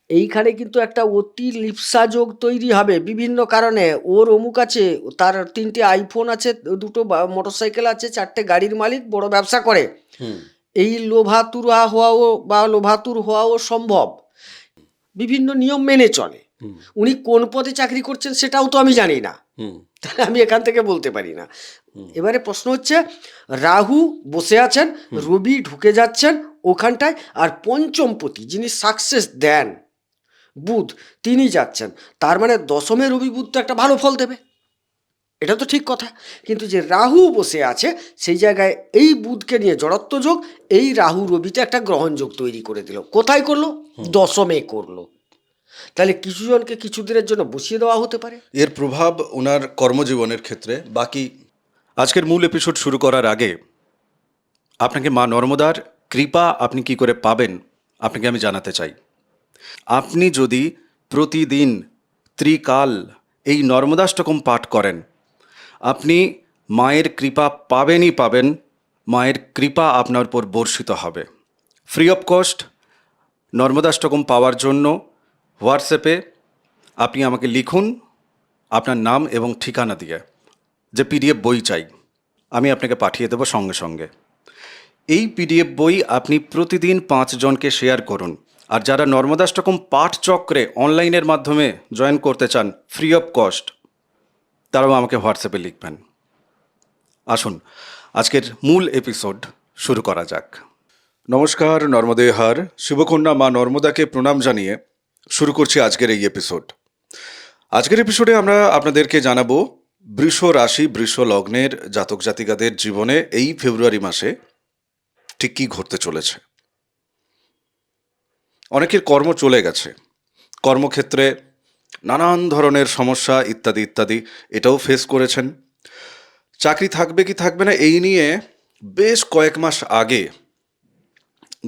এইখানে কিন্তু একটা অতি লিপ্সা যোগ তৈরি হবে বিভিন্ন কারণে। ওর অমুক আছে, তার 3টে আইফোন আছে, 2টো মোটরসাইকেল আছে, 4টে গাড়ির মালিক, বড় ব্যবসা করে। এই লোভাতুরা হওয়াও বা লোভাতুর হওয়াও সম্ভব। বিভিন্ন নিয়ম মেনে চলে। উনি কোন পদে চাকরি করছেন সেটাও তো আমি জানি না, আমি এখান থেকে বলতে পারি না। এবারে প্রশ্ন হচ্ছে, রাহু বসে আছেন, রবি ঢুকে যাচ্ছেন ওখানটায়, আর পঞ্চমপতি যিনি সাকসেস দেন বুধ, তিনি যাচ্ছেন। তার মানে দশমে রবি বুধ তো একটা ভালো ফল দেবে, এটা তো ঠিক কথা। কিন্তু যে রাহু বসে আছে সেই জায়গায় এই বুধকে নিয়ে জড়ত্ব যোগ, এই রাহু রবিতে একটা গ্রহণ যোগ তৈরি করে দিল। কোথায় করলো? দশমে করলো। তাহলে কিছু জনকে কিছু দিনের জন্য বসিয়ে দেওয়া হতে পারে। এর প্রভাব ওনার কর্মজীবনের ক্ষেত্রে বাকি। আজকের মূল এপিসোড শুরু করার আগে আপনাকে মা নর্মদার কৃপা আপনি কি করে পাবেন আপনাকে আমি জানাতে চাই। আপনি যদি প্রতিদিন ত্রিকাল এই নর্মদাষ্টকম পাঠ করেন, আপনি মায়ের কৃপা পাবেনই পাবেন। মায়ের কৃপা আপনার উপর বর্ষিত হবে। ফ্রি অফ কস্ট নর্মদাষ্টকম পাওয়ার জন্য হোয়াটসঅ্যাপে আপনি আমাকে লিখুন আপনার নাম এবং ঠিকানা দিয়ে, যে পিডিএফ বই চাই, আমি আপনাকে পাঠিয়ে দেবো সঙ্গে সঙ্গে। এই পিডিএফ বই আপনি প্রতিদিন 5 জনকে শেয়ার করুন। আর যারা নর্মদাষ্টকম পাঠ চক্রে অনলাইনের মাধ্যমে জয়েন করতে চান ফ্রি অফ কস্ট, তারাও আমাকে হোয়াটসঅ্যাপে লিখবেন। আসুন আজকের মূল এপিসোড শুরু করা যাক। নমস্কার, নর্মদেহার শিবকন্যা মা নর্মদাকে প্রণাম জানিয়ে শুরু করছি আজকের এই এপিসোড। আজকের এপিসোডে আমরা আপনাদেরকে জানাবো বৃষ রাশি বৃষ লগ্নের জাতক জাতিকাদের জীবনে এই ফেব্রুয়ারি মাসে ঠিক কী ঘটতে চলেছে। অনেকের কর্ম চলে গেছে, কর্মক্ষেত্রে নানান ধরনের সমস্যা ইত্যাদি ইত্যাদি এটাও ফেস করেছেন। চাকরি থাকবে কি থাকবে না এই নিয়ে বেশ কয়েক মাস আগে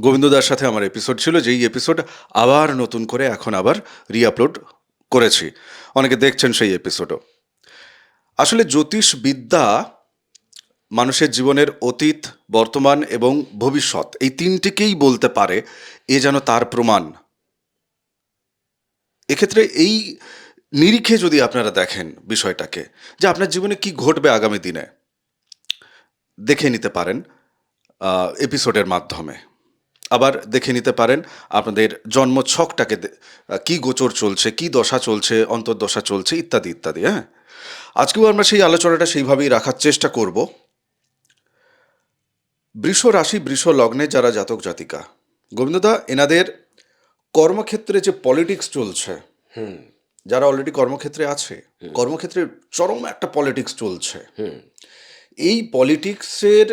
গোবিন্দদার সাথে আমার এপিসোড ছিল, যেই এপিসোড আবার নতুন করে এখন আবার রিআপলোড করেছি। অনেকে দেখছেন সেই এপিসোডও। আসলে জ্যোতিষবিদ্যা মানুষের জীবনের অতীত, বর্তমান এবং ভবিষ্যৎ এই তিনটিকেই বলতে পারে, এ যেন তার প্রমাণ। এক্ষেত্রে এই নিরিখে যদি আপনারা দেখেন বিষয়টাকে, যে আপনার জীবনে কি ঘটবে আগামী দিনে, দেখে নিতে পারেন এপিসোডের মাধ্যমে। আবার দেখে নিতে পারেন আপনাদের জন্মছকটাকে, কি গোচর চলছে, কি দশা চলছে, অন্তর্দশা চলছে ইত্যাদি ইত্যাদি। হ্যাঁ, আজকেও আমরা সেই আলোচনাটা সেইভাবেই রাখার চেষ্টা করব। বৃষ রাশি বৃষ লগ্নে যারা জাতক জাতিকা, গোবিন্দদা এনাদের কর্মক্ষেত্রে যে পলিটিক্স চলছে, যারা অলরেডি কর্মক্ষেত্রে আছে, কর্মক্ষেত্রে চরম একটা পলিটিক্স চলছে। এই পলিটিক্সের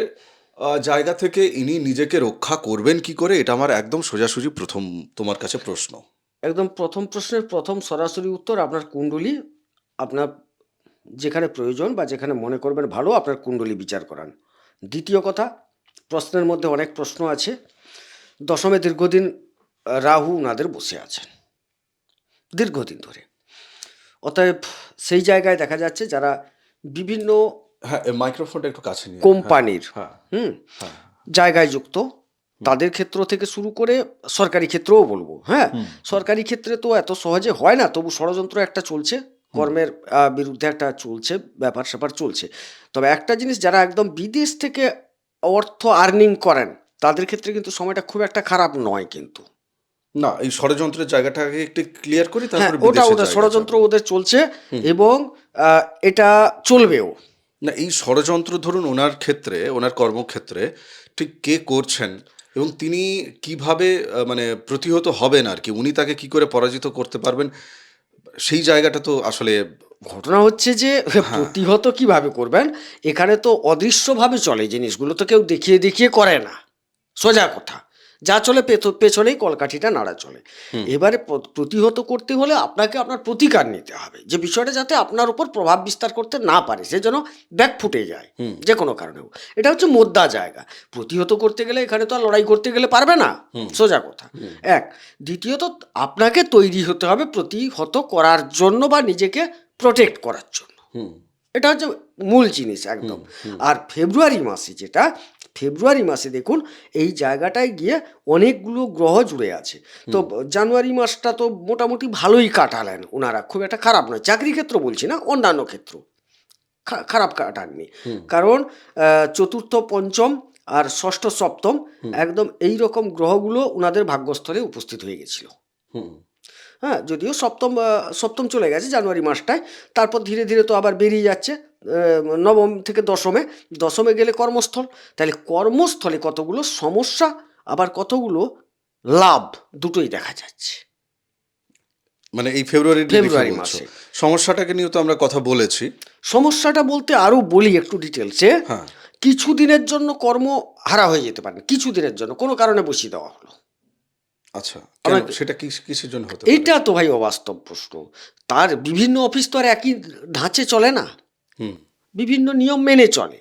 জায়গা থেকে ইনি নিজেকে রক্ষা করবেন কি করে, এটা আমার একদম সোজাসুজি প্রথম তোমার কাছে প্রশ্ন। একদম প্রথম প্রশ্নের প্রথম সরাসরি উত্তর, আপনার কুণ্ডলী, আপনার যেখানে প্রয়োজন বা যেখানে মনে করবেন ভালো আপনার কুণ্ডলী বিচার করান। দ্বিতীয় কথা, প্রশ্নের মধ্যে অনেক প্রশ্ন আছে। দশমে দীর্ঘদিন রাহু ওনাদের বসে আছেন দীর্ঘদিন ধরে। অতএব সেই জায়গায় দেখা যাচ্ছে যারা বিভিন্ন হ্যাঁ, মাইক্রোফোনটা একটু কাছে নিয়ে কোম্পানির জায়গায় যুক্ত, তাদের ক্ষেত্র থেকে শুরু করে সরকারি ক্ষেত্রেও বলবো। হ্যাঁ, সরকারি ক্ষেত্রে তো এত সহজে হয় না, তবু ষড়যন্ত্র একটা চলছে, কর্মের বিরুদ্ধে একটা চলছে, ব্যাপার স্যাপার চলছে। তবে একটা জিনিস, যারা একদম বিদেশ থেকে অর্থ আর্নিং করেন তাদের ক্ষেত্রে কিন্তু সময়টা খুব একটা খারাপ নয়। কিন্তু না, এই ষড়যন্ত্রের জায়গাটাকে একটু ক্লিয়ার করি, হ্যাঁ, তারপর ওটা ষড়যন্ত্র ওদের চলছে এবং এটা চলবেও। না, এই ষড়যন্ত্র ধরুন ওনার ক্ষেত্রে, ওনার কর্মক্ষেত্রে ঠিক কে করছেন এবং তিনি কিভাবে মানে প্রতিহত হবেন আর কি, উনি তাকে কি করে পরাজিত করতে পারবেন, সেই জায়গাটা তো আসলে ঘটনা হচ্ছে যে প্রতিহত কিভাবে করবেন, এখানে তো অদৃশ্যভাবে চলে জিনিসগুলো, তো কেউ দেখিয়ে দেখিয়ে করে না। সোজা কথা, যা চলে পেছনেই কলকাঠিটা নাড়া চলে। এবারে প্রতিহত করতে হলে আপনাকে আপনার প্রতিকার নিতে হবে, যে বিষয়টা যাতে আপনার উপর প্রভাব বিস্তার করতে না পারে, সে যেন ব্যাক ফুটে যায় যে কোনো কারণেও। এটা হচ্ছে মোদ্দা জায়গা। প্রতিহত করতে গেলে এখানে তো আর লড়াই করতে গেলে পারবে না, সোজা কথা। এক, দ্বিতীয়ত আপনাকে তৈরি হতে হবে প্রতিহত করার জন্য বা নিজেকে প্রোটেক্ট করার জন্য। এটা হচ্ছে মূল জিনিস একদম। আর ফেব্রুয়ারি মাসে যেটা, ফেব্রুয়ারি মাসে দেখুন এই জায়গাটায় গিয়ে অনেকগুলো গ্রহ জুড়ে আছে। তো জানুয়ারি মাসটা তো মোটামুটি ভালোই কাটালেন ওনারা, খুব একটা খারাপ নয়, চাকরি ক্ষেত্র বলছি না, অন্যান্য ক্ষেত্র খারাপ কাটাননি। কারণ চতুর্থ পঞ্চম আর ষষ্ঠ সপ্তম একদম এই রকম গ্রহগুলো ওনাদের ভাগ্যস্থলে উপস্থিত হয়ে গেছিল। হ্যাঁ, যদিও সপ্তম চলে গেছে জানুয়ারি মাসটায়, তারপর ধীরে ধীরে তো আবার বেরিয়ে যাচ্ছে নবম থেকে দশমে গেলে কর্মস্থল। তাহলে কর্মস্থলে কতগুলো সমস্যা আবার কতগুলো লাভ দুটোই দেখা যাচ্ছে মানে এই ফেব্রুয়ারি মাসে। সমস্যাটাকে নিয়ে তো আমরা কথা বলেছি। সমস্যাটা বলতে আরো বলি একটু ডিটেলসে। হ্যাঁ, কিছু দিনের জন্য কর্ম হারা হয়ে যেতে পারে, কিছু দিনের জন্য কোনো কারণে বসিয়ে দেওয়া হলো। আচ্ছা, কেন সেটা কিসের জন্য হতে পারে? এইটা তো ভাই অবাস্তব প্রশ্ন। তার বিভিন্ন অফিস তো আর একই ধাঁচে চলে না, বিভিন্ন নিয়ম মেনে চলে।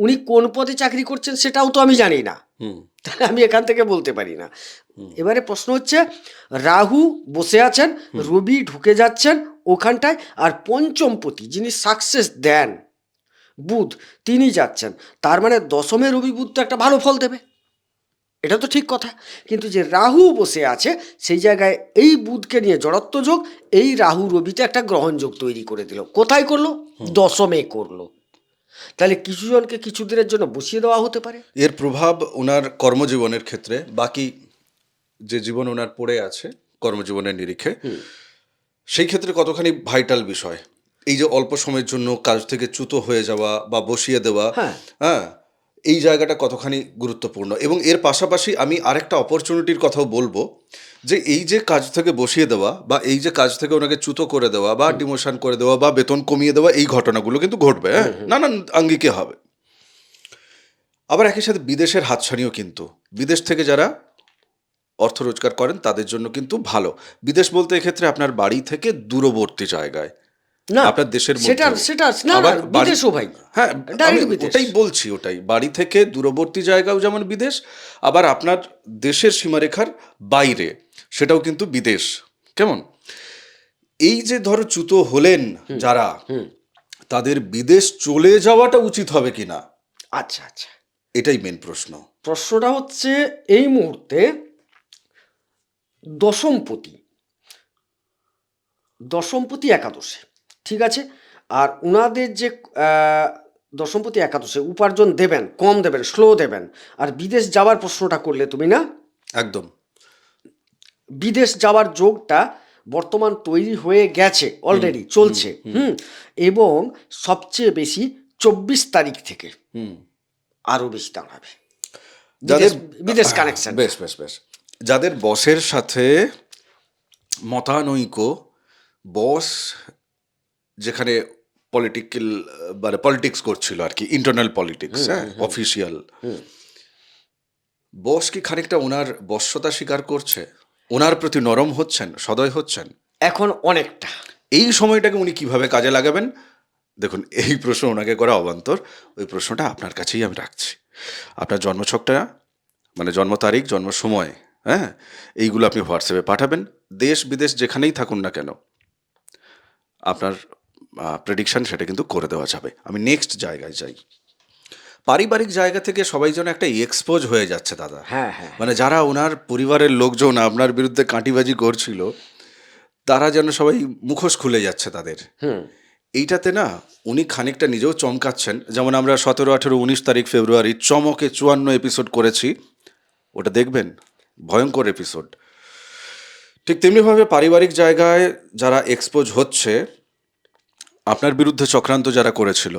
উনি কোন পদে চাকরি করছেন সেটাও তো আমি জানি না, তাহলে আমি এখান থেকে বলতে পারি না। এবারে প্রশ্ন হচ্ছে, রাহু বসে আছেন, রবি ঢুকে যাচ্ছেন ওখানটায়, আর পঞ্চমপতি যিনি সাকসেস দেন বুধ, তিনি যাচ্ছেন। তার মানে দশমে রবি বুধ তো একটা ভালো ফল দেবে, এটা তো ঠিক কথা। কিন্তু যে রাহু বসে আছে সেই জায়গায় এই বুধকে নিয়ে জড়ত্ব যোগ, এই রাহু রবিতে একটা গ্রহণ যোগ তৈরি করে দিল। কোথায় করলো? দশমে করলো। তাহলে কিছু জনকে কিছু দিনের জন্য বসিয়ে দেওয়া হতে পারে। এর প্রভাব ওনার কর্মজীবনের ক্ষেত্রে, বাকি যে জীবন ওনার পড়ে আছে কর্মজীবনের নিরিখে, সেই ক্ষেত্রে কতখানি ভাইটাল বিষয় এই যে অল্প সময়ের জন্য কাজ থেকে চ্যুত হয়ে যাওয়া বা বসিয়ে দেওয়া। হ্যাঁ, এই জায়গাটা কতখানি গুরুত্বপূর্ণ। এবং এর পাশাপাশি আমি আরেকটা অপরচুনিটির কথাও বলবো, যে এই যে কাজ থেকে বসিয়ে দেওয়া বা এই যে কাজ থেকে ওনাকে চ্যুত করে দেওয়া বা ডিমোশন করে দেওয়া বা বেতন কমিয়ে দেওয়া, এই ঘটনাগুলো কিন্তু ঘটবে। হ্যাঁ, নানান আঙ্গিকে হবে। আবার একই সাথে বিদেশের হাতছানিও, কিন্তু বিদেশ থেকে যারা অর্থ রোজগার করেন তাদের জন্য কিন্তু ভালো। বিদেশ বলতে এক্ষেত্রে আপনার বাড়ি থেকে দূরবর্তী জায়গায়, না আপনার দেশের বিদেশও ভাই। হ্যাঁ, আমি ওটাই বলছি, ওটাই বাড়ি থেকে দূরবর্তী জায়গাও যেমন বিদেশ, আবার আপনার দেশের সীমারেখার বাইরে সেটাও কিন্তু বিদেশ। কেমন? এই যে ধরো চ্যুত হলেন যারা, তাদের বিদেশ চলে যাওয়াটা উচিত হবে কিনা, আচ্ছা আচ্ছা, এটাই মেন প্রশ্ন। প্রশ্নটা হচ্ছে এই মুহূর্তে দশমপতি একাদশে, ঠিক আছে, আর উনাদের যে দশমপতি একাদশে উপার্জন দেবেন, কম দেবেন, স্লো দেবেন। আর বিদেশ যাওয়ার প্রশ্নটা করলে তুমি না, একদম বিদেশ যাওয়ার যোগটা বর্তমান তৈরি হয়ে গেছে, অলরেডি চলছে। এবং সবচেয়ে বেশি 24 তারিখ থেকে আরো বেশি দাঁড়াবে বিদেশ কানেকশন। বেশ বেশ বেশ, যাদের বসের সাথে মতানৈক্য, বস যেখানে পলিটিক্যাল মানে পলিটিক্স করছিল আর কি, ইন্টারনাল পলিটিক্স, হ্যাঁ, অফিসিয়াল, বস কি খানিকটা ওনার বশ্যতা স্বীকার করছে, ওনার প্রতি নরম হচ্ছেন, সদয় হচ্ছেন? এখন অনেকটা। এই সময়টাকে উনি কিভাবে কাজে লাগাবেন? দেখুন, এই প্রশ্ন ওনাকে করা অবান্তর, ওই প্রশ্নটা আপনার কাছেই আমি রাখছি। আপনার জন্মছকটা, মানে জন্ম তারিখ, জন্ম সময়, হ্যাঁ, এইগুলো আপনি হোয়াটসঅ্যাপে পাঠাবেন। দেশ বিদেশ যেখানেই থাকুন না কেন, আপনার প্রেডিকশন সেটা কিন্তু করে দেওয়া যাবে। আমি নেক্সট জায়গায় যাই। পারিবারিক জায়গা থেকে সবাই যেন একটা এক্সপোজ হয়ে যাচ্ছে দাদা। হ্যাঁ হ্যাঁ, মানে যারা ওনার পরিবারের লোকজন আপনার বিরুদ্ধে কাঁটিবাজি করছিল, তারা যেন সবাই মুখোশ খুলে যাচ্ছে তাদের। এইটাতে না উনি খানিকটা নিজেও চমকাচ্ছেন। যেমন আমরা 17, 18, 19 তারিখ ফেব্রুয়ারি চমকে 54 এপিসোড করেছি, ওটা দেখবেন, ভয়ঙ্কর এপিসোড। ঠিক তেমনিভাবে পারিবারিক জায়গায় যারা এক্সপোজ হচ্ছে, আপনার বিরুদ্ধে চক্রান্ত যারা করেছিল,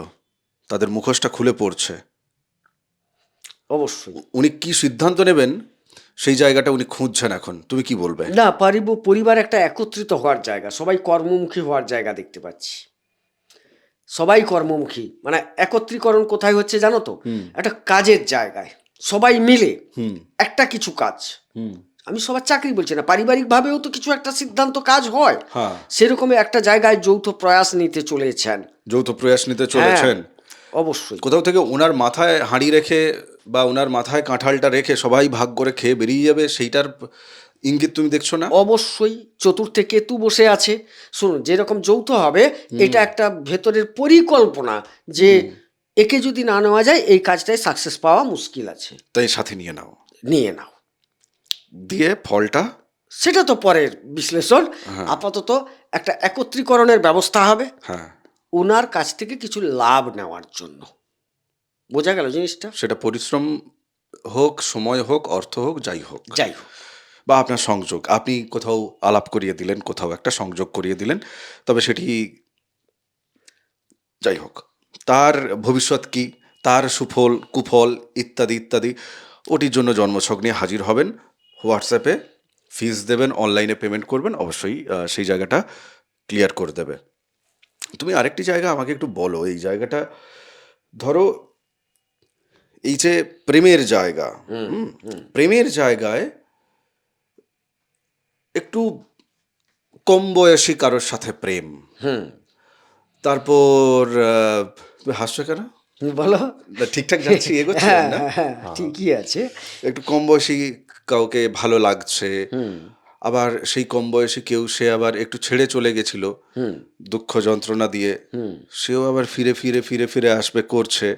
তাদের মুখোশটা খুলে পড়ছে। অবশ্যই উনি কি সিদ্ধান্ত নেবেন সেই জায়গাটা উনি খুঁজছেন এখন। তুমি কি বলবে? না, পরিবার একটা একত্রিত হওয়ার জায়গা, সবাই কর্মমুখী হওয়ার জায়গা দেখতে পাচ্ছি। সবাই কর্মমুখী, মানে একত্রীকরণ কোথায় হচ্ছে জানো তো? একটা কাজের জায়গায় সবাই মিলে একটা কিছু কাজ, আমি সবার চাকরি বলছি না, পারিবারিক ভাবেও তো কিছু একটা সিদ্ধান্ত কাজ হয়, সেরকম একটা জায়গায় যৌথ প্রয়াস নিতে চলেছেন। অবশ্যই কোথাও থেকে ওনার মাথায় হাঁড়ি রেখে বা ওনার মাথায় কাঁঠালটা রেখে সবাই ভাগ করে খেয়ে বেরিয়ে যাবে, সেইটার ইঙ্গিত তুমি দেখছো না? অবশ্যই চতুর্থে কেতু বসে আছে। শুনুন, যেরকম যৌথ হবে, এটা একটা ভেতরের পরিকল্পনা, যে একে যদি না নেওয়া যায় এই কাজটায় সাকসেস পাওয়া মুশকিল আছে, তাই সাথে নিয়ে নাও, নিয়ে নাও। দিয়ে ফলটা সেটা তো পরের বিশ্লেষণ। আপাতত একটা একত্রীকরণের ব্যবস্থা হবে হ্যাঁ, ওনার কাছ থেকে কিছু লাভ নেওয়ার জন্য। বোঝা গেল জিনিসটা? সেটা পরিশ্রম হোক, সময় হোক, অর্থ হোক, যাই হোক, যাই হোক, বা আপনার সংযোগ, আপনি কোথাও আলাপ করিয়ে দিলেন, কোথাও একটা সংযোগ করিয়ে দিলেন, তবে সেটি যাই হোক, তার ভবিষ্যৎ কি, তার সুফল কুফল ইত্যাদি ইত্যাদি, ওটির জন্য জন্মছক নিয়ে হাজির হবেন। হোয়াটসঅ্যাপে ফিস দেবেন, অনলাইনে পেমেন্ট করবেন, অবশ্যই সেই জায়গাটা ক্লিয়ার করে দেবে। তুমি আরেকটি জায়গা আমাকে একটু বলো, এই জায়গাটা ধরো এই যে প্রেমের জায়গা, প্রেমের জায়গায় একটু কম বয়সী কারোর সাথে প্রেম, তারপর হাসছো কেন? বলো। না, ঠিকঠাক যাচ্ছি, এগোচ্ছি হ্যাঁ না? হ্যাঁ, ঠিকই আছে। একটু কম বয়সী কাউকে ভালো লাগছে, আবার সেই কম বয়সী কেউ সে আবার একটু ছেড়ে চলে গেছিল দুঃখ যন্ত্রণা দিয়ে, সেও আবার ফিরে ফিরে ফিরে ফিরে আসবে করছে,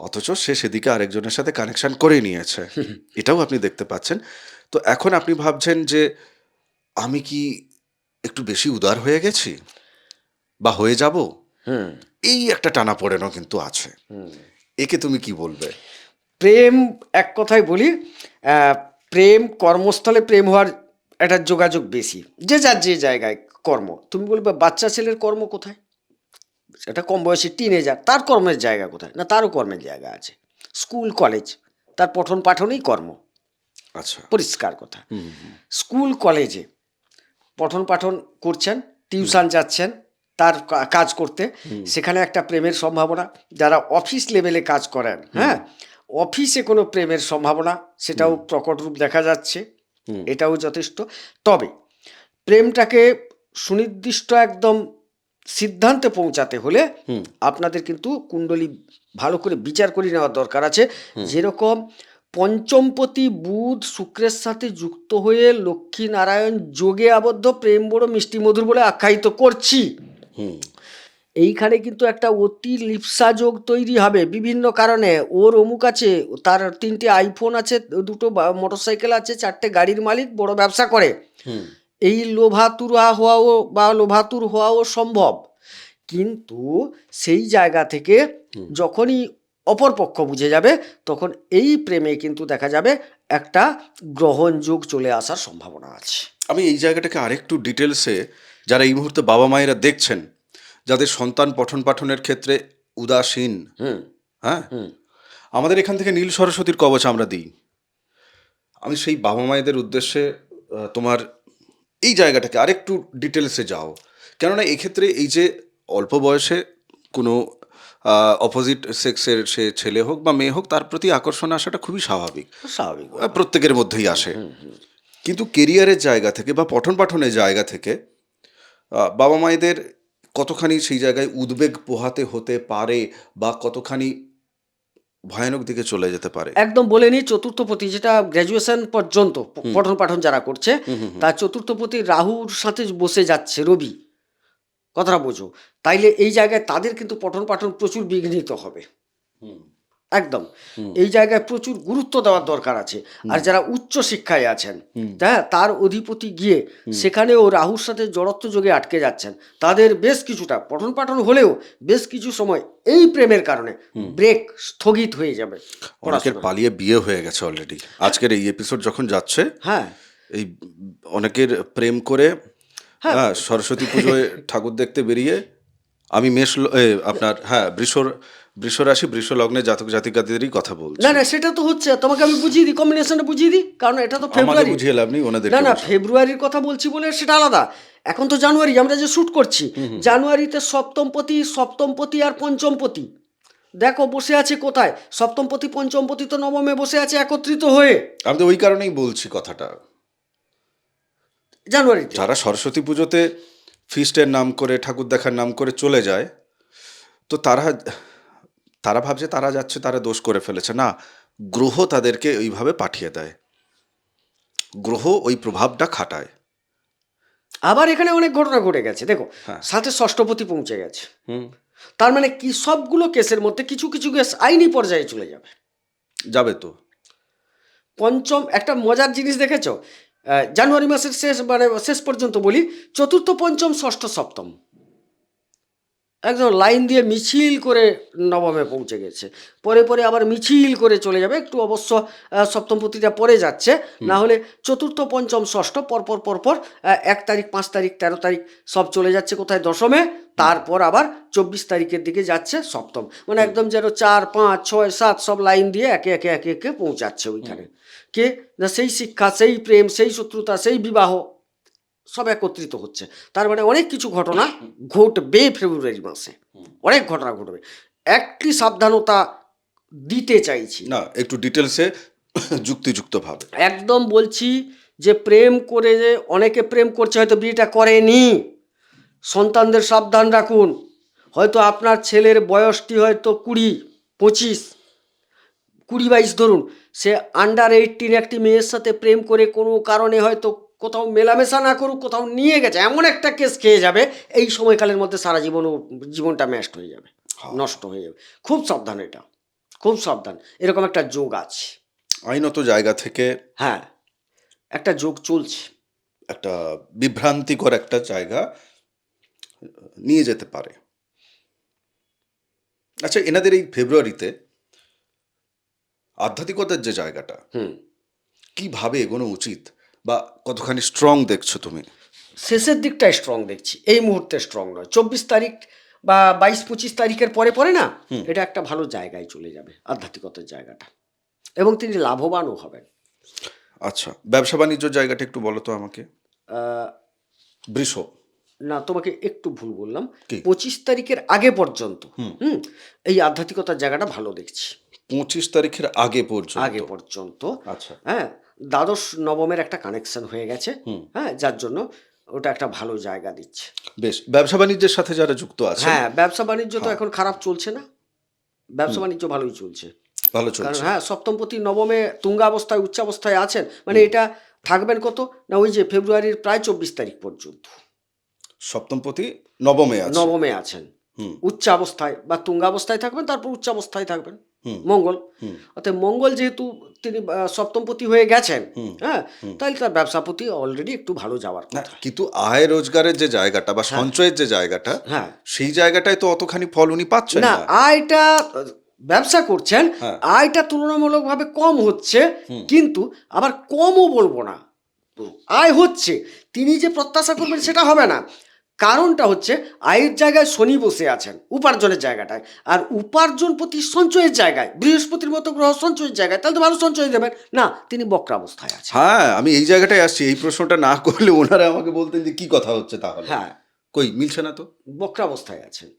অথচ সে সেদিকে আরেকজনের সাথে কানেকশন করে নিয়েছে, এটাও আপনি দেখতে পাচ্ছেন। তো এখন আপনি ভাবছেন যে আমি কি একটু বেশি উদার হয়ে গেছি বা হয়ে যাব, এই একটা টানাপোড়েনও কিন্তু আছে। একে তুমি কি বলবে? প্রেম, এক কথায় বলি, প্রেম কর্মস্থলে প্রেম হওয়ার একটা যোগাযোগ বেশি, যে যার যে জায়গায় কর্ম। তুমি বলবে বাচ্চা ছেলের কর্ম কোথায়, সেটা কম বয়সী টিনেজার, তার কর্মের জায়গা কোথায়? না, তারও কর্মের জায়গা আছে। স্কুল কলেজ, তার পঠন পাঠনেই কর্ম, আচ্ছা, পরিষ্কার কথা। স্কুল কলেজে পঠন পাঠন করছেন, টিউশন যাচ্ছেন তার কাজ করতে, সেখানে একটা প্রেমের সম্ভাবনা। যারা অফিস লেভেলে কাজ করেন, হ্যাঁ, অফিসে কোনো প্রেমের সম্ভাবনা, সেটাও প্রকট রূপ দেখা যাচ্ছে, এটাও যথেষ্ট। তবে প্রেমটাকে সুনির্দিষ্ট একদম সিদ্ধান্তে পৌঁছাতে হলে আপনাদের কিন্তু কুণ্ডলী ভালো করে বিচার করে নেওয়ার দরকার আছে। যেরকম পঞ্চমপতি বুধ শুক্রের সাথে যুক্ত হয়ে লক্ষ্মী নারায়ণ যোগে আবদ্ধ, প্রেম বড় মিষ্টি মধুর বলে আখ্যায়িত করছি, এইখানে কিন্তু একটা অতি লিপ্সা যোগ তৈরি হবে বিভিন্ন কারণে। ওর অমুক আছে, তার 3টে আইফোন আছে, 2টো মোটরসাইকেল আছে, 4টে গাড়ির মালিক, বড় ব্যবসা করে, এই লোভাতুরা হওয়াও বা লোভাতুর হওয়াও সম্ভব। কিন্তু সেই জায়গা থেকে যখনই অপরপক্ষ বুঝে যাবে, তখন এই প্রেমে কিন্তু দেখা যাবে একটা গ্রহণযোগ চলে আসার সম্ভাবনা আছে। আমি এই জায়গাটাকে আরেকটু ডিটেলসে, যারা এই মুহূর্তে বাবা মায়েরা দেখছেন, যাদের সন্তান পঠন পাঠনের ক্ষেত্রে উদাসীন, হ্যাঁ, আমাদের এখান থেকে নীল সরস্বতীর কবচ আমরা দিই। আমি সেই বাবা মায়েদের উদ্দেশ্যে তোমার এই জায়গাটাকে আরেকটু ডিটেলসে যাও, কেননা এক্ষেত্রে এই যে অল্প বয়সে কোনো অপোজিট সেক্সের সে ছেলে হোক বা মেয়ে হোক, তার প্রতি আকর্ষণ আসাটা খুবই স্বাভাবিক, স্বাভাবিক, প্রত্যেকের মধ্যেই আসে। কিন্তু কেরিয়ারের জায়গা থেকে বা পঠন পাঠনের জায়গা থেকে বাবা মায়েদের কতখানি সেই জায়গায় উদ্বেগ পোহাতে হতে পারে বা কতখানি ভয়ানক দিকে চলে যেতে পারে। একদম বলে নিই, চতুর্থপতি যেটা গ্র্যাজুয়েশন পর্যন্ত পঠন পাঠন যারা করছে, তার চতুর্থপতি রাহুর সাথে বসে যাচ্ছে রবি, কথাটা বোঝো। তাইলে এই জায়গায় তাদের কিন্তু পঠন পাঠন প্রচুর বিঘ্নিত হবে, একদম। এই জায়গায় প্রচুর গুরুত্ব দেওয়ার দরকার আছে। আর যারা উচ্চ শিক্ষায় আছেন, হ্যাঁ, তার অধিপতি গিয়ে সেখানেও রাহুর সাথে জড়ত্ব যোগে আটকে যাচ্ছেন, তাদের বেশ কিছুটা পঠন পাঠন হলেও বেশ কিছু সময় এই প্রেমের কারণে ব্রেক, স্থগিত হয়ে যাবে। অনেকের পালিয়ে বিয়ে হয়ে গেছে অলরেডি। আজকের এই এপিসোড যখন যাচ্ছে, হ্যাঁ, এই অনেকের প্রেম করে, হ্যাঁ, সরস্বতী পুজোয় ঠাকুর দেখতে বেরিয়ে, আমি আপনার হ্যাঁ বৃষ রাশি বৃষ লগ্নে জাতক জাতিকাদেরই কথা বলছি। না সেটা তো হচ্ছে, তোমাকে আমি বুঝিয়ে দিই, কম্বিনেশনটা বুঝিয়ে দিই, কারণ এটা তো ফেব্রুয়ারি, বুঝিয়ে লাভ নেই ওনাদের। না ফেব্রুয়ারির কথা বলছি বলে সেটা আলাদা। এখন তো জানুয়ারি, আমরা যে শুট করছি, জানুয়ারিতে সপ্তমপতি আর পঞ্চমপতি দেখো বসে আছে কোথায়। সপ্তমপতি পঞ্চমপতি তো নবমে বসে আছে একত্রিত হয়ে। আমি তো ওই কারণেই বলছি কথাটা, জানুয়ারি যারা সরস্বতী পুজোতে ফিস্টের নাম করে ঠাকুর দেখার নাম করে চলে যায়, তো তারা ভাবছে তারা যাচ্ছে, তারা দোষ করে ফেলেছে। না, গ্রহ তাদেরকে ওইভাবে পাঠিয়ে দেয়, গ্রহ ওই প্রভাবটা খাটায়। আবার এখানে অনেক ঘটনা ঘটে গেছে, দেখো সাথে ষষ্ঠপতি পৌঁছে গেছে, তার মানে কি সবগুলো কেসের মধ্যে কিছু কিছু কেস আইনি পর্যায়ে চলে যাবে। যাবে তো। পঞ্চম একটা মজার জিনিস দেখেছো, জানুয়ারি মাসের শেষ মানে শেষ পর্যন্ত বলি, চতুর্থ পঞ্চম ষষ্ঠ সপ্তম একদম লাইন দিয়ে মিছিল করে নবমে পৌঁছে গেছে। পরে পরে আবার মিছিল করে চলে যাবে, একটু অবশ্য সপ্তমপতিটা পরে যাচ্ছে, না হলে চতুর্থ পঞ্চম ষষ্ঠ পরপর পরপর 1 তারিখ 5 তারিখ 13 তারিখ সব চলে যাচ্ছে কোথায় দশমে, তারপর আবার 24 তারিখের দিকে যাচ্ছে সপ্তম, মানে একদম যেন 4 5 6 7 সব লাইন দিয়ে একে একে একে একে পৌঁছাচ্ছে ওইখানে। কে না সেই শিক্ষা, সেই প্রেম, সেই শত্রুতা, সেই বিবাহ সব একত্রিত হচ্ছে। তার মানে অনেক কিছু ঘটনা ঘটবে ফেব্রুয়ারি মাসে, অনেক ঘটনা ঘটবে। একটি সাবধানতা দিতে চাইছি, না একটু ডিটেলসে যুক্তিযুক্তভাবে। একদম বলছি যে প্রেম করে যে অনেকে প্রেম করছে, হয়তো বিয়েটা করেনি, সন্তানদের সাবধান রাখুন। হয়তো আপনার ছেলের বয়সটি হয়তো 20 25 20 22 ধরুন, সে আন্ডার 18 একটি মেয়ের সাথে প্রেম করে কোনো কারণে হয়তো কোথাও মেলামেশা না করুক, কোথাও নিয়ে গেছে, এমন একটা কেস খেয়ে যাবে এই সময়কালের মধ্যে সারা জীবনটা ম্যাস্ট হয়ে যাবে, নষ্ট হয়ে যাবে। খুব সাবধান, এটা খুব সাবধান, এরকম একটা যোগ আছে আইনত জায়গা থেকে। হ্যাঁ, একটা যোগ চলছে, একটা বিভ্রান্তিকর একটা জায়গা নিয়ে যেতে পারে। আচ্ছা, এনাদের এই ফেব্রুয়ারিতে আধ্যাত্মিকতার যে জায়গাটা কিভাবে এগোনো উচিত, বা কতখানি স্ট্রং দেখছো তুমি? শেষের দিকটাই স্ট্রং দেখছি, এই মুহূর্তে স্ট্রং নয়। 24 তারিখ বা 22 25 তারিখের পরে পরে না, এটা একটা ভালো জায়গায় চলে যাবে আধ্যাত্মিকতার জায়গাটা, এবং তিনি লাভবানও হবেন। আচ্ছা, ব্যবসা বাণিজ্য জায়গাটা একটু বলো তো আমাকে। বৃষ। না, তোমাকে একটু ভুল বললাম, কি? 25 তারিখের আগে পর্যন্ত এই আধ্যাত্মিকতার জায়গাটা ভালো দেখছি। 25 তারিখের আগে পর্যন্ত? আগে পর্যন্ত, আচ্ছা। হ্যাঁ, দ্বাদশ নবমের একটা কানেকশন হয়ে গেছে, হ্যাঁ, যার জন্য ওটা একটা ভালো জায়গা দিচ্ছে। বেশ, ব্যবসা বাণিজ্যের সাথে যারা যুক্ত আছে। হ্যাঁ, ব্যবসা বাণিজ্য তো এখন খারাপ চলছে না, ব্যবসা বাণিজ্য ভালোই চলছে। ভালো কারণ চলছে। হ্যাঁ, সপ্তমপতি নবমে তুঙ্গাবস্থায় উচ্চাবস্থায় আছেন, মানে এটা থাকবেন কত না, ওই যে ফেব্রুয়ারির প্রায় 24 তারিখ পর্যন্ত সপ্তমপতি নবমে আছে। নবমে আছেন, উচ্চাবস্থায় বা তুঙ্গাবস্থায় থাকবেন, তারপর উচ্চাবস্থায় থাকবেন মঙ্গল। অর্থাৎ মঙ্গল যেহেতু তিনি সপ্তমপতি হয়ে গেছেন, হ্যাঁ, তাহলে তার ব্যবসাপতি অলরেডি একটু ভালো যাওয়ার না, কথা। কিন্তু আয় রোজগারের যে জায়গাটা বা সঞ্চয়ের যে জায়গাটা, হ্যাঁ, সেই জায়গাটায় তো অতখানি ফল উনি পাচ্ছেন না, না। আয়টা ব্যবসা করছেন, হ্যাঁ। আয়টা তুলনামূলকভাবে কম হচ্ছে, কিন্তু আবার কমও বলবো না, আয় হচ্ছে, তিনি যে প্রত্যাশা করবেন সেটা হবে না। কারণটা হচ্ছে আয়ের জায়গায় শনি বসে আছেন উপার্জনের জায়গাটায়, আর উপার্জন প্রতি সঞ্চয়ের জায়গায় বৃহস্পতির মতো গ্রহ সঞ্চয়ের জায়গায়, তাহলে তো ভালো সঞ্চয় দেবেন না, তিনি বক্রাবস্থায় আছেন। হ্যাঁ, আমি এই জায়গাটায় আসছি। এই প্রশ্নটা না করলে ওনারা আমাকে বলতেন যে কি কথা হচ্ছে তাহলে। হ্যাঁ, কই মিলছে না তো। বক্রাবস্থায় আছেন।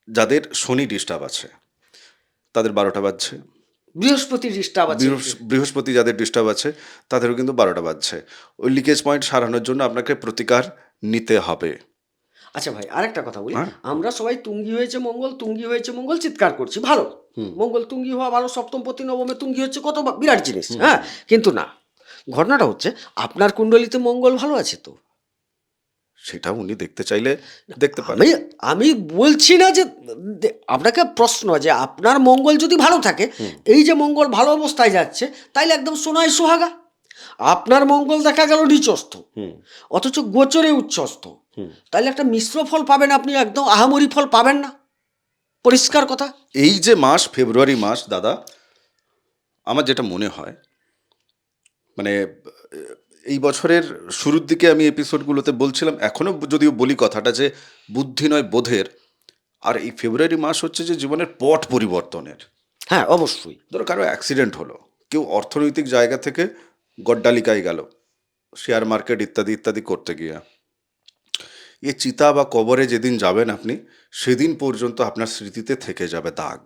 যাদের শনি ডিস্টার্ব আছে তাদের 12টা বাজছে। বৃহস্পতি ডিস্টার্ব আছে, বৃহস্পতি যাদের ডিস্টার্ব আছে তাদেরও কিন্তু 12টা বাজছে। ওই লিকেজ পয়েন্ট সারানোর জন্য আপনাকে প্রতিকার নিতে হবে। আচ্ছা ভাই, আরেকটা কথা বলি, আমরা সবাই তুঙ্গি হয়েছে মঙ্গল চিৎকার করছি, ভালো, মঙ্গল তুঙ্গি হওয়া ভালো, সপ্তমপতি নবমে তুঙ্গি হচ্ছে, কত বিরাট জিনিস, হ্যাঁ, কিন্তু না, ঘটনাটা হচ্ছে আপনার কুণ্ডলিতে মঙ্গল ভালো আছে তো, সেটা উনি দেখতে চাইলে দেখতে পারেন। আমি বলছি না যে, আপনাকে প্রশ্ন যে আপনার মঙ্গল যদি ভালো থাকে, এই যে মঙ্গল ভালো অবস্থায় যাচ্ছে, তাইলে একদম সোনায় সোহাগা। আপনার মঙ্গল দেখা গেল নিচস্থ, অথচ গোচরে উচ্চস্থ, তাহলে একটা মিশ্র ফল পাবেন আপনি, একদম আহামরি ফল পাবেন না, পরিষ্কার কথা। এই যে মাস ফেব্রুয়ারি মাস দাদা, আমার যেটা মনে হয়, মানে এই বছরের শুরুর দিকে আমি এপিসোডগুলোতে বলছিলাম, এখনও যদিও বলি কথাটা, যে বুদ্ধি নয় বোধের। আর এই ফেব্রুয়ারি মাস হচ্ছে যে জীবনের পট পরিবর্তনের। হ্যাঁ, অবশ্যই। ধরো কারো অ্যাক্সিডেন্ট হলো, কেউ অর্থনৈতিক জায়গা থেকে গড্ডালিকায় গেল শেয়ার মার্কেট ইত্যাদি ইত্যাদি করতে গিয়ে, এ চিতা বা কবরে যেদিন যাবেন আপনি, সেদিন পর্যন্ত আপনার স্মৃতিতে থেকে যাবে দাগ।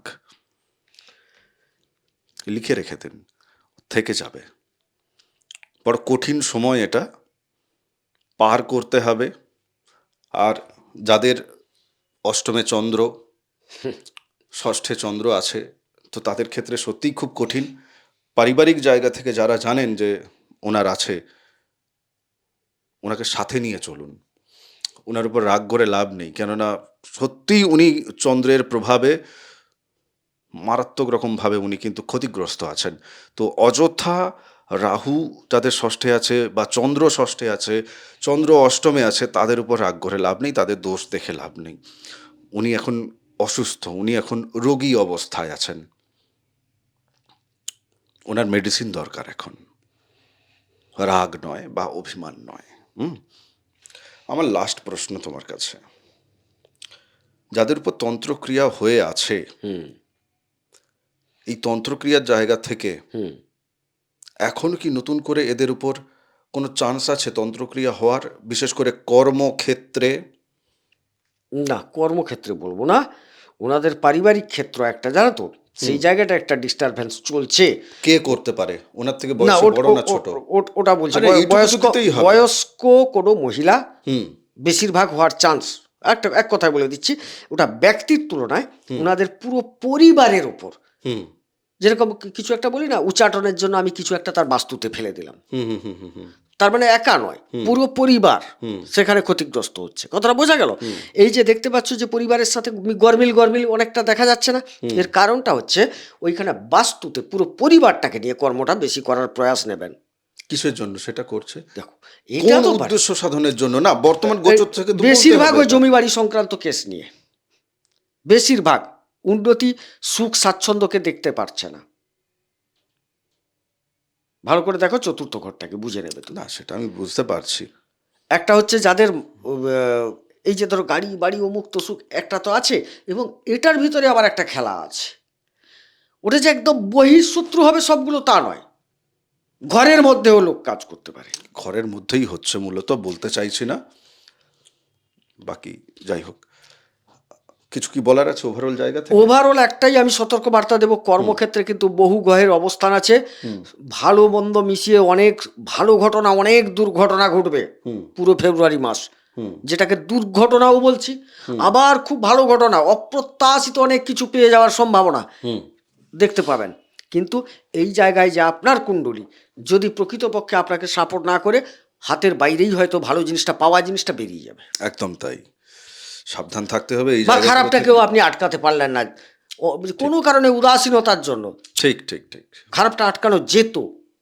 লিখে রেখে দিন, থেকে যাবে। বড় কঠিন সময় এটা, পার করতে হবে। আর যাদের অষ্টমে চন্দ্র, ষষ্ঠে চন্দ্র আছে, তো তাদের ক্ষেত্রে সত্যিই খুব কঠিন। পারিবারিক জায়গা থেকে যারা জানেন যে ওনার আছে, ওনাকে সাথে নিয়ে চলুন। ওনার উপর রাগ করে লাভ নেই, কেননা সত্যিই উনি চন্দ্রের প্রভাবে মারাত্মক রকমভাবে উনি কিন্তু ক্ষতিগ্রস্ত আছেন। তো অযথা রাহু যাদের ষষ্ঠে আছে বা চন্দ্র ষষ্ঠে আছে, চন্দ্র অষ্টমে আছে, তাদের উপর রাগ করে লাভ নেই, তাদের দোষ দেখে লাভ নেই। উনি এখন অসুস্থ, উনি এখন রোগী অবস্থায় আছেন, ওনার মেডিসিন দরকার এখন, রাগ নয় বা অভিমান নয়। আমার লাস্ট প্রশ্ন তোমার কাছে, যাদের উপর তন্ত্রক্রিয়া হয়ে আছে, এই তন্ত্রক্রিয়ার জায়গা থেকে এখন কি নতুন করে এদের উপর কোনো চান্স আছে তন্ত্রক্রিয়া হওয়ার, বিশেষ করে কর্মক্ষেত্রে? না, কর্মক্ষেত্রে বলবো না, ওনাদের পারিবারিক ক্ষেত্র একটা, জানো তো, সেই জায়গাটা একটা ডিস্টারবেন্স চলছে। কে করতে পারে? ওনার থেকে না, বয়সে বড় না ছোট? ওটা বলছে আরে এইটুকু তো বয়স্ক, দিতেই হবে। বয়স্ক কোনো মহিলা হুম বেশিরভাগ হওয়ার চান্স। এক কথায় বলে দিচ্ছি, ওটা ব্যক্তির তুলনায় ওনাদের পুরো পরিবারের ওপর, হুম যেরকম কিছু একটা বলি না, উচ্চাটনের জন্য আমি কিছু একটা তার বাস্তুতে ফেলে দিলাম, হুম হুম হুম হুম তার মানে একা নয়, পুরো পরিবার সেখানে ক্ষতিগ্রস্ত হচ্ছে। কথাটা বোঝা গেল? এই যে দেখতে পাচ্ছ যে পরিবারের সাথে গরমিল গরমিল অনেকটা দেখা যাচ্ছে না, এর কারণটা হচ্ছে ওইখানে বাস্তুতে পুরো পরিবারটাকে নিয়ে কর্মটা বেশি করার প্রয়াস নেবেন। কিসের জন্য সেটা করছে? দেখো, এটা কোন তো উদ্দেশ্য সাধনের জন্য? না, বর্তমান গোচর থেকে তো বলতে বেশিরভাগ হবে ওই এটা। জমি বাড়ি সংক্রান্ত কেস নিয়ে, বেশিরভাগ উন্নতি সুখ স্বাচ্ছন্দ্যকে দেখতে পারছে না। ভালো করে দেখো চতুর্থ ঘরটাকে, বুঝে নেবে তুমি। না, সেটা আমি বুঝতে পারছি। একটা হচ্ছে যাদের এই যে ধরো গাড়ি বাড়ি অমুক তসুক একটা তো আছে, এবং এটার ভিতরে আবার একটা খেলা আছে। ওটা যে একদম বহিঃশত্রু হবে সবগুলো তা নয়, ঘরের মধ্যেও লোক কাজ করতে পারে। ঘরের মধ্যেই হচ্ছে মূলত, বলতে চাইছি না, বাকি যাই হোক। কিছু কি বলার আছে ওভারঅল জায়গা থেকে? ওভারঅল একটাই আমি সতর্ক বার্তা দেব, কর্মক্ষেত্রে কিন্তু বহু গ্রহের অবস্থান আছে, ভালো মন্দ মিশিয়ে অনেক ভালো ঘটনা, অনেক দুর্ঘটনা ঘটবে পুরো ফেব্রুয়ারি মাস, যেটাকে দুর্ঘটনাও বলছি, আবার খুব ভালো ঘটনা, অপ্রত্যাশিত অনেক কিছু পেয়ে যাওয়ার সম্ভাবনা দেখতে পাবেন। কিন্তু এই জায়গায় যে আপনার কুণ্ডলী যদি প্রকৃতপক্ষে আপনাকে সাপোর্ট না করে, হাতের বাইরেই হয়তো ভালো জিনিসটা, পাওয়া জিনিসটা বেরিয়ে যাবে। একদম তাই, সাবধান থাকতে হবে এই বা জায়গাগুলো খারাপটাকেও থেকে। আপনি আটকাতে পারলেন না কোনো কারণে, উদাসীনতার জন্য ঠিক ঠিক ঠিক। খারাপটা আটকানো যেত,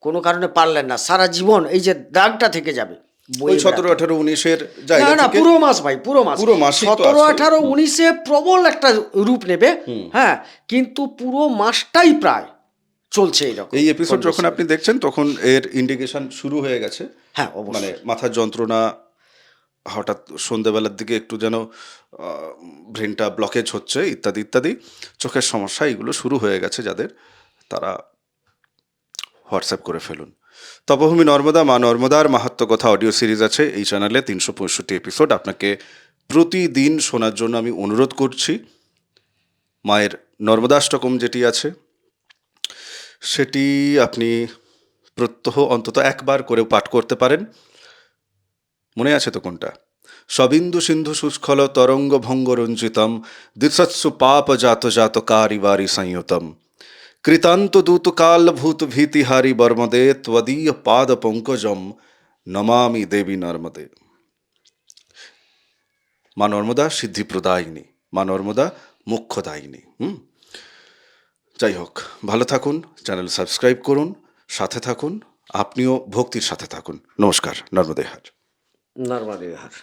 কোনো কারণে পারলেন না, সারা জীবন এই যে দাগটা থেকে যাবে। ওই 17, 18, 19 না না, জায়গা থেকে পুরো মাস ভাই, পুরো মাস, পুরো মাসই তো 17, আছে। 18, 19 প্রবল একটা রূপ নেবে, হ্যাঁ, কিন্তু পুরো মাসটাই প্রায় চলছে এইরকম। এই এপিসোড যখন আপনি দেখছেন তখন এর ইন্ডিকেশন শুরু হয়ে গেছে। হ্যাঁ, অবশ্যই। মানে মাথার যন্ত্রণা, হঠাৎ সন্ধ্যেবেলার দিকে একটু যেন ব্রেনটা ব্লকেজ হচ্ছে, ইত্যাদি ইত্যাদি, চোখের সমস্যা, এগুলো শুরু হয়ে গেছে যাদের, তারা হোয়াটসঅ্যাপ করে ফেলুন। তপভূমি নর্মদা, মা নর্মদার মাহাত্ম্য কথা অডিও সিরিজ আছে এই চ্যানেলে, 365 এপিসোড আপনাকে প্রতিদিন শোনার জন্য আমি অনুরোধ করছি। মায়ের নর্মদাষ্টকম যেটি আছে সেটি আপনি প্রত্যহ অন্তত একবার করে পাঠ করতে পারেন। মনে আছে তো কোনটা? সবিন্দু সিন্ধু সুস্খল তরঙ্গ ভঙ্গ রঞ্জিতম দিশৎসু পাপ জাত জাত কারিবারি সংযুতম কৃতান্ত দূত কাল ভূত ভীতিহারি বর্মদে ত্বদীয় পাদ পঙ্কজম নমামি দেবী নর্মদে। মা নর্মদা সিদ্ধিপ্রদায়িনী, মা নর্মদা মোক্ষদায়িনী। যাই হোক, ভালো থাকুন, চ্যানেল সাবস্ক্রাইব করুন, সাথে থাকুন, আপনিও ভক্তির সাথে থাকুন। নমস্কার। নর্মদে হার। নর্মদে হার।